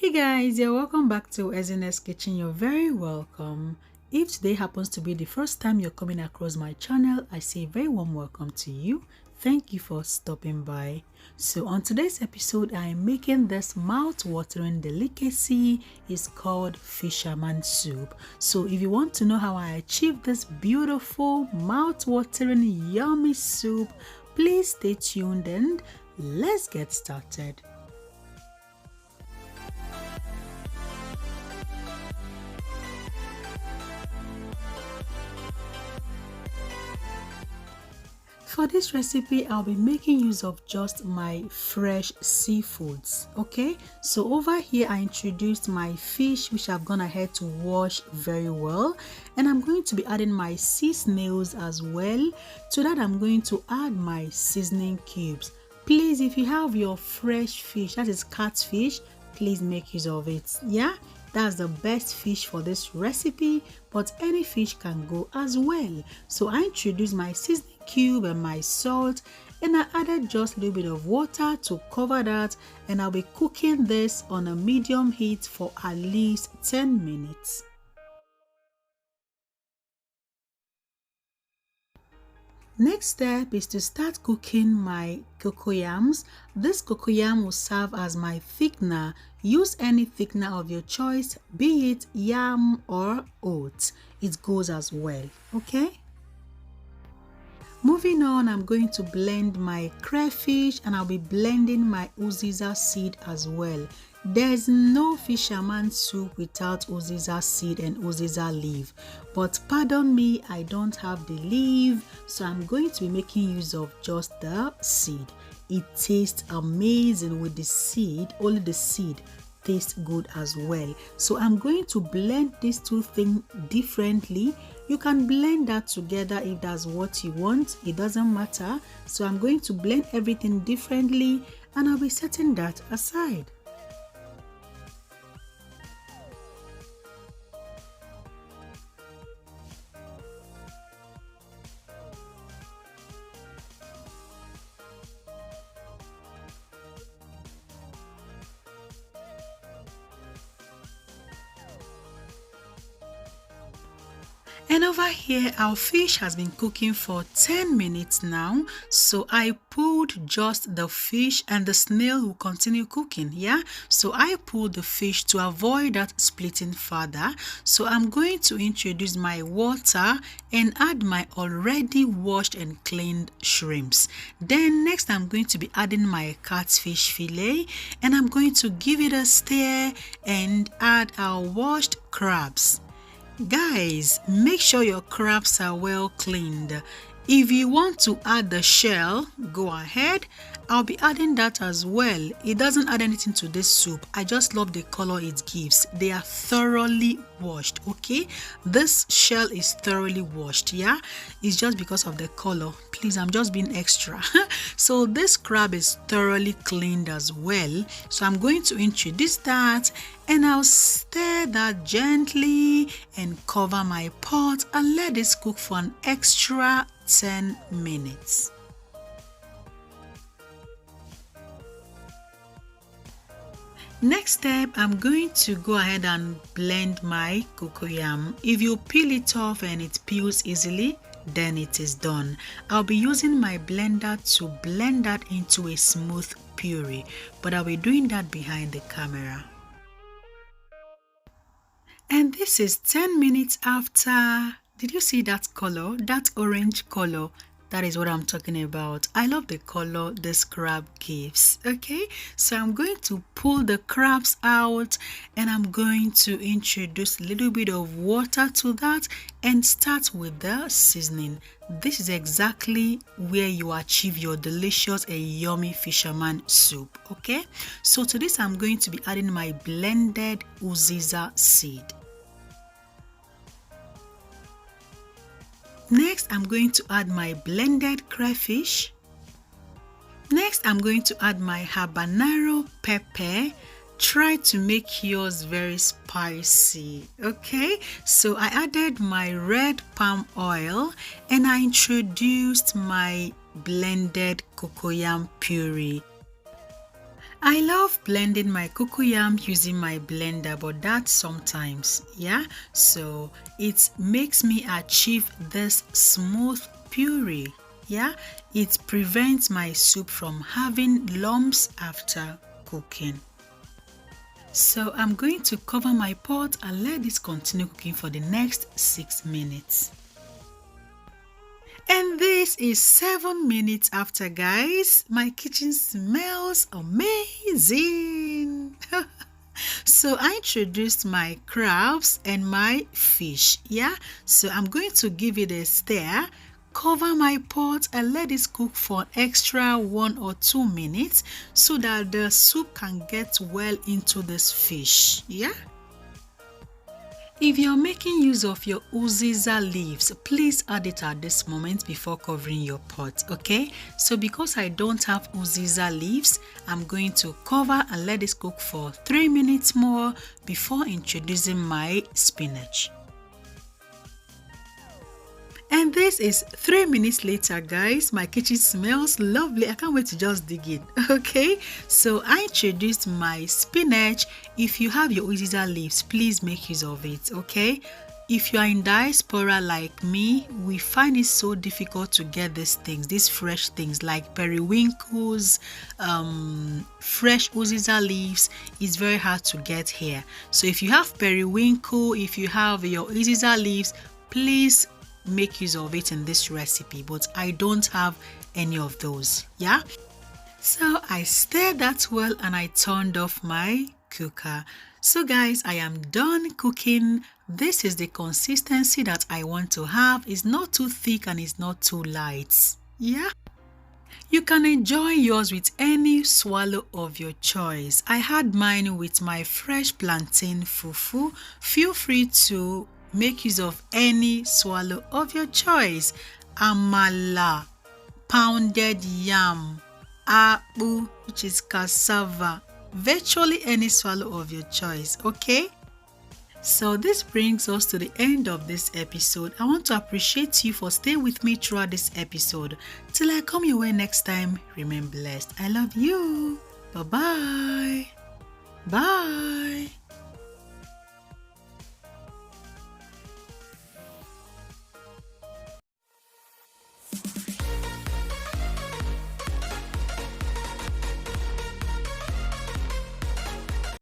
Hey guys, you're welcome back to SNS Kitchen. You're very welcome. If today happens to be the first time you're coming across my channel, I say a very warm welcome to you. Thank you for stopping by. So on today's episode, I am making this mouth-watering delicacy. It's called Fisherman Soup. So if you want to know how I achieved this beautiful mouth-watering yummy soup, please stay tuned and let's get started. For this recipe, I'll be making use of just my fresh seafoods, okay? So over here, I introduced my fish, which I've gone ahead to wash very well. And I'm going to be adding my sea snails as well. To that, I'm going to add my seasoning cubes. Please, if you have your fresh fish, that is catfish, please make use of it, yeah? That's the best fish for this recipe, but any fish can go as well. So I introduced my seasoning cube and my salt, and I added just a little bit of water to cover that, and I'll be cooking this on a medium heat for at least 10 minutes. Next step is to start cooking my cocoyams. This cocoyam will serve as my thickener. Use any thickener of your choice, be it yam or oats. It goes as well, okay? Moving on, I'm going to blend my crayfish and I'll be blending my uziza seed as well. There's no fisherman soup without uziza seed and uziza leaf, but pardon me, I don't have the leaf, so I'm going to be making use of just the seed. It tastes amazing with the seed, only the seed tastes good as well. So I'm going to blend these two things differently. You can blend that together if that's what you want, it doesn't matter. So I'm going to blend everything differently and I'll be setting that aside. And over here, our fish has been cooking for 10 minutes now. So I pulled just the fish and the snail will continue cooking, yeah? So I pulled the fish to avoid that splitting further. So I'm going to introduce my water and add my already washed and cleaned shrimps. Then next I'm going to be adding my catfish fillet and I'm going to give it a stir and add our washed crabs. Guys, make sure your crabs are well cleaned. If you want to add the shell, go ahead. I'll be adding that as well. It doesn't add anything to this soup. I just love the color it gives. They are thoroughly washed, okay? This shell is thoroughly washed, yeah? It's just because of the color. Please, I'm just being extra. So this crab is thoroughly cleaned as well. So I'm going to introduce that and I'll stir that gently and cover my pot and let this cook for an extra 10 minutes. Next step, I'm going to go ahead and blend my cocoyam. If you peel it off and it peels easily, then it is done. I'll be using my blender to blend that into a smooth puree, but I'll be doing that behind the camera. And this is 10 minutes after. Did you see that color? That orange color? That is what I'm talking about. I love the color this crab gives, okay? So I'm going to pull the crabs out and I'm going to introduce a little bit of water to that and start with the seasoning. This is exactly where you achieve your delicious and yummy fisherman soup, okay? So to this, I'm going to be adding my blended uziza seed. Next, I'm going to add my blended crayfish. Next, I'm going to add my habanero pepper. Try to make yours very spicy, okay? So I added my red palm oil and I introduced my blended cocoyam puree. I love blending my cocoyam using my blender, but that's sometimes, yeah? So it makes me achieve this smooth puree, yeah? It prevents my soup from having lumps after cooking. So I'm going to cover my pot and let this continue cooking for the next 6 minutes. And this is 7 minutes after, guys. My kitchen smells amazing. So I introduced my crabs and my fish, yeah? So I'm going to give it a stir, cover my pot and let it cook for an extra 1 or 2 minutes so that the soup can get well into this fish, yeah? If you're making use of your uziza leaves, please add it at this moment before covering your pot, okay? So because I don't have uziza leaves, I'm going to cover and let it cook for 3 minutes more before introducing my spinach. And this is 3 minutes later, guys. My kitchen smells lovely. I can't wait to just dig in. Okay, so I introduced my spinach. If you have your uziza leaves, please make use of it. Okay, if you are in diaspora like me, we find it so difficult to get these things, these fresh things like periwinkles, fresh uziza leaves. It's very hard to get here. So if you have periwinkle, if you have your uziza leaves, please make use of it in this recipe, but I don't have any of those, yeah? So I stirred that well and I turned off my cooker. So guys, I am done cooking. This is the consistency that I want to have. It's not too thick and it's not too light, yeah? You can enjoy yours with any swallow of your choice. I had mine with my fresh plantain fufu. Feel free to make use of any swallow of your choice. Amala, pounded yam, akpu, which is cassava, virtually any swallow of your choice, okay? So this brings us to the end of this episode. I want to appreciate you for staying with me throughout this episode. Till I come your way next time, remain blessed. I love you. Bye-bye. Bye.